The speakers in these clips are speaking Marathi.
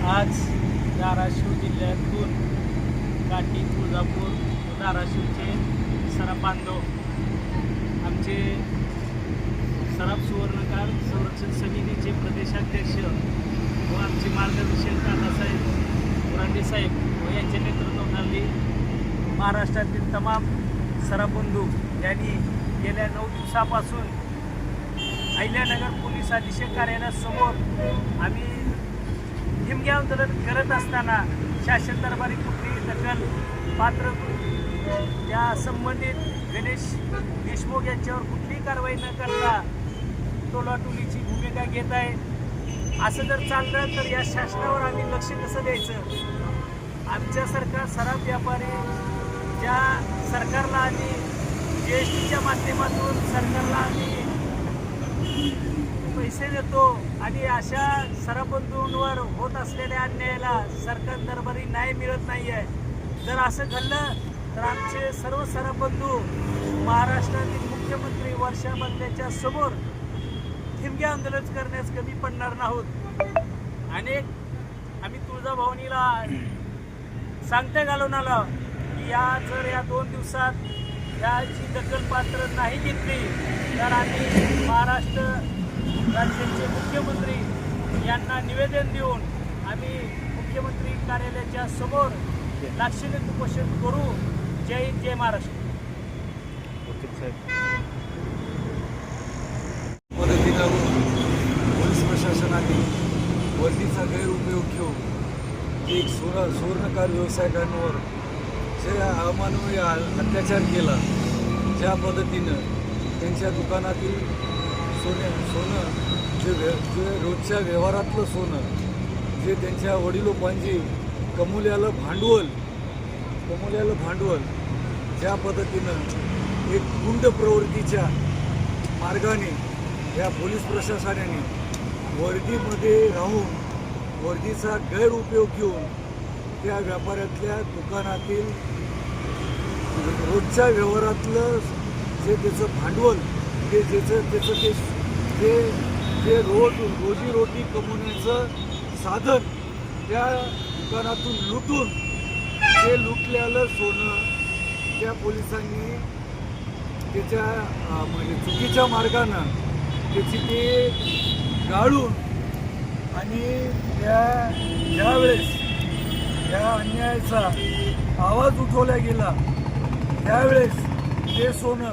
आज धाराशिव जिल्ह्यातून काटी, तुळजापूर व धाराशिवचे सराफ बांधव आमचे सराफ सुवर्णकार संरक्षण समितीचे प्रदेशाध्यक्ष व आमचे मार्गदर्शक काकासाहेब बुरांडे साहेब व यांच्या नेतृत्वाखाली महाराष्ट्रातील तमाम सराफ बंधू यांनी गेल्या 9 दिवसापासून अहिल्यानगर पोलीस अधीक्षक कार्यालयासमोर आम्ही हिमगे आंदोलन करत असताना शासन दरबारी कुठलीही दखल पात्र त्या संबंधित गणेश देशमुख यांच्यावर कुठलीही कारवाई न करता टोलाटोलीची भूमिका घेत आहे. असं जर चाललं तर या शासनावर आम्ही लक्ष कसं द्यायचं? आमच्यासारखा सराफ व्यापारी ज्या सरकारला आम्ही GSTच्या माध्यमातून सरकारला आम्ही पैसे देतो आणि अशा सराफ बंधूंवर होत असलेल्या अन्यायाला सरकार दरबारी न्याय मिळत नाही आहे. जर असं घडलं तर आमचे सर्व सराफ बंधू महाराष्ट्रातील मुख्यमंत्री वर्षा बंगल्याच्या समोर ठिमगे आंदोलन करण्यास कमी पडणार नाहीत. आम्ही तुळजाभवानीला सांगता घालून आलो की जर या 2 दिवसात याची दखल पात्र नाही घेतली तर आम्ही महाराष्ट्र राज्याचे मुख्यमंत्री यांना निवेदन देऊन आम्ही मुख्यमंत्री कार्यालयाच्या समोर लाक्षणिक उपोषण करू. जय हिंद, जय महाराष्ट्र. पद्धतीनं पोलीस प्रशासनाने वर्दीचा गैरउपयोग घेऊन एक सुवर्णकार व्यावसायिकांवर जे अमानवीय अत्याचार केला, ज्या पद्धतीनं त्यांच्या दुकानातील सोनं जे रोजच्या व्यवहारातलं सोनं, जे त्यांच्या वडिलोपांची कमवलेलं भांडवल ज्या पद्धतीनं एक गुंड प्रवृत्तीच्या मार्गाने या पोलीस प्रशासनाने वर्दीमध्ये राहून वर्दीचा गैरउपयोग घेऊन त्या व्यापाऱ्यातल्या दुकानातील रोजच्या व्यवहारातलं जे त्याचं भांडवल ते रोजीरोटी कमवण्याचं साधन त्या दुकानातून लुटून ते लुटलेलं सोनं त्या पोलिसांनी त्याच्या म्हणजे चुकीच्या मार्गानं त्याची ते गाळून आणि ज्यावेळेस या अन्यायाचा आवाज उठवला गेला त्यावेळेस ते सोनं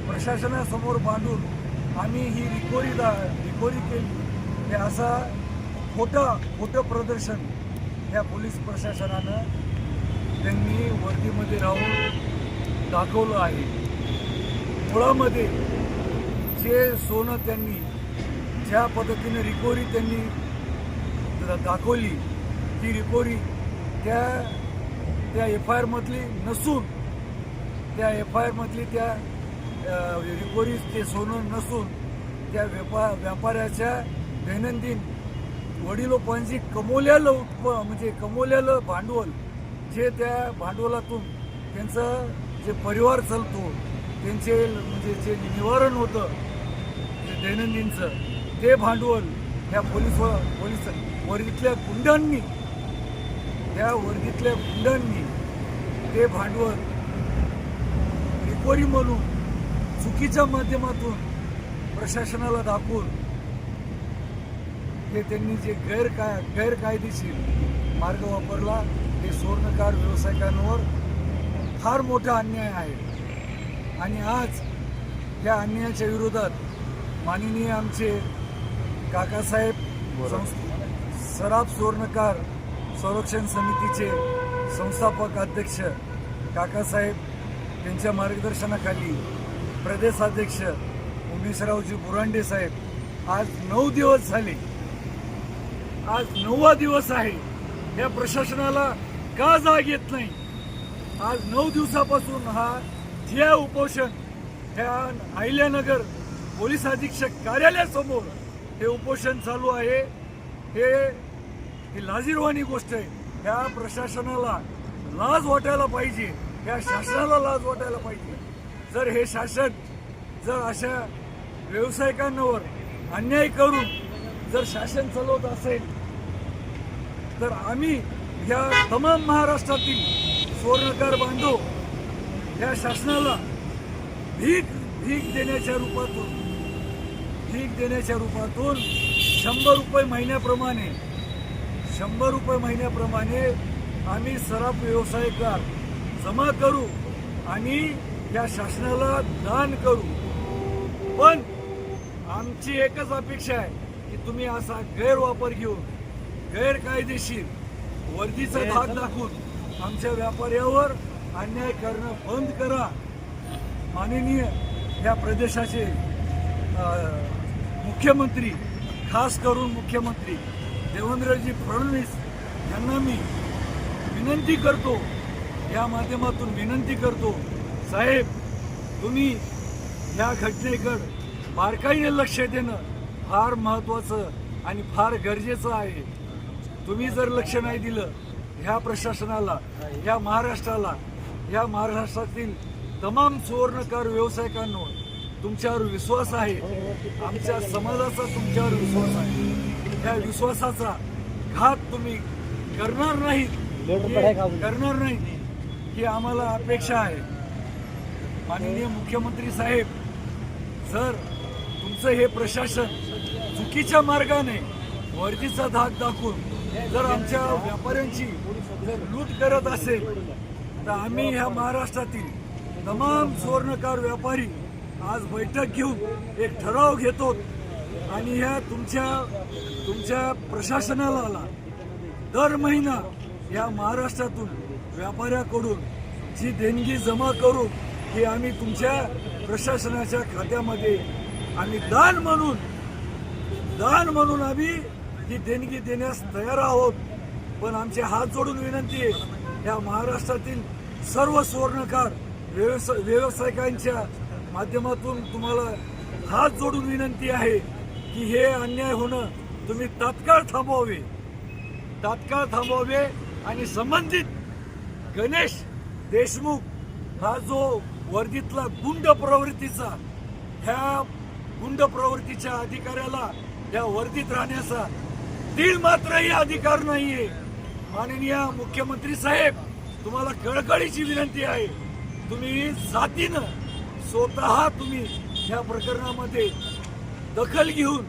प्रशासनासमोर बांधून आम्ही ही रिकव्हरी केली. हे असा खोटं प्रदर्शन या पोलीस प्रशासनानं त्यांनी वर्दीमध्ये राहून दाखवलं आहे. मुळामध्ये जे सोनं त्यांनी ज्या पद्धतीने रिकव्हरी त्यांनी दाखवली ती रिकव्हरी त्या FIR मधली नसून त्या FIR मधली त्या रिकव्हरी ते सोनं नसून त्या व्यापाऱ्याच्या दैनंदिन वडिलोपांची कमवलेलं भांडवल, जे त्या भांडवलातून त्यांचं जे परिवार चालतो, त्यांचे म्हणजे जे निवारण होतं जे दैनंदिनचं, ते भांडवल ह्या वर्दीतल्या गुंडांनी ते भांडवल रिकव्हरी म्हणून चुकीच्या माध्यमातून प्रशासनाला दाखवून हे त्यांनी जे गैरकायदेशीर मार्ग वापरला, ते सुवर्णकार व्यावसायिकांवर फार मोठा अन्याय आहे. आणि आज या अन्यायाच्या विरोधात माननीय आमचे काकासाहेब सराफ सुवर्णकार संरक्षण समितीचे संस्थापक अध्यक्ष काकासाहेब यांच्या मार्गदर्शनाखाली प्रदेशाध्यक्ष उमेशरावजी बुरांडे साहेब आज 9 दिवस झाले, आज 9वा दिवस आहे. या प्रशासनाला का जाग येत नाही? आज 9 दिवसापासून हे उपोषण ह्या अहिल्यानगर पोलीस अधीक्षक कार्यालयासमोर हे उपोषण चालू आहे. ही लाजिरवाणी गोष्ट आहे. ह्या प्रशासनाला लाज वाटायला पाहिजे, ह्या शासनाला लाज वाटायला पाहिजे. जर हे शासन जर अशा व्यावसायिकांवर अन्याय करून जर शासन चालवत असेल तर आम्ही या तमाम महाराष्ट्रातील सुवर्णकार बांधव या शासनाला भीक देण्याच्या रूपातून 100 रुपये महिन्याप्रमाणे आम्ही सराफ व्यवसायकार जमा करू आणि या शासनाला दान करू. पण आमची एकच अपेक्षा आहे की तुम्ही असा गैरवापर घेऊन गैरकायदेशीर वर्दीचा धाक दाखवून आमच्या व्यापाऱ्यावर अन्याय करणं बंद करा. माननीय या प्रदेशाचे मुख्यमंत्री, खास करून मुख्यमंत्री देवेंद्रजी फडणवीस यांना मी विनंती करतो, या माध्यमातून विनंती करतो, साहेब तुम्ही या घटनेकडे बारकाईने लक्ष देणं फार महत्त्वाचं आणि फार गरजेचं आहे. तुम्ही जर लक्ष नाही दिलं ह्या प्रशासनाला, या महाराष्ट्राला, या महाराष्ट्रातील तमाम सुवर्णकार व्यावसायिकांवर तुमच्यावर विश्वास आहे, आमच्या समाजाचा तुमच्यावर विश्वास आहे. या विश्वासाचा घात तुम्ही करणार नाही ही आम्हाला अपेक्षा आहे. माननीय मुख्यमंत्री साहेब, जर तुमचं हे प्रशासन चुकीच्या मार्गाने वर्दीचा धाक दाखवून जर आमच्या व्यापाऱ्यांची जर लूट करत असेल तर आम्ही ह्या महाराष्ट्रातील तमाम सुवर्णकार व्यापारी आज बैठक घेऊन एक ठराव घेतो आणि ह्या तुमच्या प्रशासनाला दर महिना या महाराष्ट्रातून व्यापाऱ्याकडून जी देणगी जमा करू ही आम्ही तुमच्या प्रशासनाच्या खात्यामध्ये आम्ही दान म्हणून आम्ही ही देणगी देण्यास तयार आहोत. पण आमचे हात जोडून विनंती आहे, या महाराष्ट्रातील सर्व सुवर्णकार व्यावसायिकांच्या माध्यमातून तुम्हाला हात जोडून विनंती आहे की हे अन्याय होणं तुम्ही तात्काळ थांबवावे आणि संबंधित गणेश देशमुख हा जो वर्दीतला गुंड प्रवृत्तीच्या अधिकाऱ्याला या वर्दीत राहण्याचा तीळ मात्रही अधिकार नाहीये. माननीय मुख्यमंत्री साहेब, तुम्हाला कळकळीची विनंती आहे, तुम्ही जातीनं स्वतः तुम्ही या प्रकरणामध्ये दखल घेऊन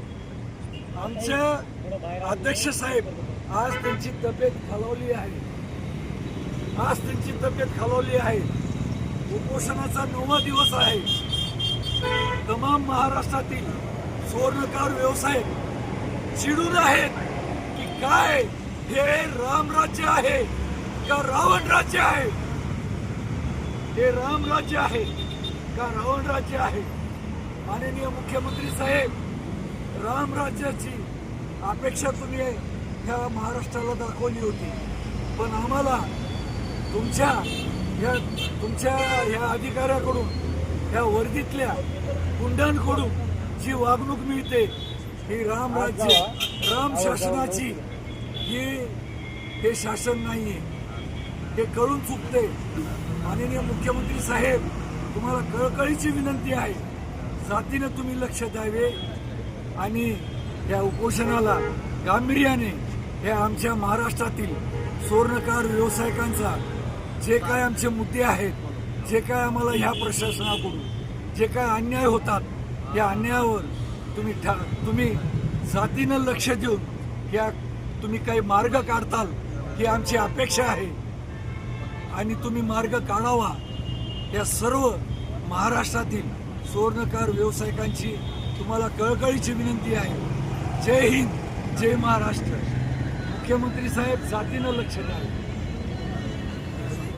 आमच्या अध्यक्ष साहेब आज त्यांची तब्येत खालावली आहे. उपोषणाचा 9वा दिवस आहे. तमाम महाराष्ट्रातील सुवर्णकार व्यवसाय चिडून आहेत की काय हे रामराज्य आहे का रावण राज्य आहे. हे राम राज्य आहे का रावण राज्य आहे. माननीय मुख्यमंत्री साहेब, राम राज्याची अपेक्षा तुम्ही ह्या महाराष्ट्राला दाखवली होती, पण आम्हाला तुमच्या ह्या अधिकाऱ्याकडून, ह्या वर्दीतल्या गुंडांकडून जी वागणूक मिळते ही राम शासनाची हे शासन नाहीये, हे कळून चुकते. माननीय मुख्यमंत्री साहेब, तुम्हाला कळकळीची विनंती आहे, जातीनं तुम्ही लक्ष द्यावे आणि या उपोषणाला गांभीर्याने या आमच्या महाराष्ट्रातील सुवर्णकार व्यावसायिकांचा जे काय आमचे मुद्दे आहेत, जे काय आम्हाला ह्या प्रशासनाकडून जे काय अन्याय होतात या अन्यायावर तुम्ही जातीनं लक्ष देऊन या तुम्ही काही मार्ग काढताल ही आमची अपेक्षा आहे आणि तुम्ही मार्ग काढावा. या सर्व महाराष्ट्रातील सुवर्णकार व्यावसायिकांची तुम्हाला कळकळीची विनंती आहे. जय हिंद, जय महाराष्ट्र. मुख्यमंत्री साहेब, जातीनं लक्ष द्या.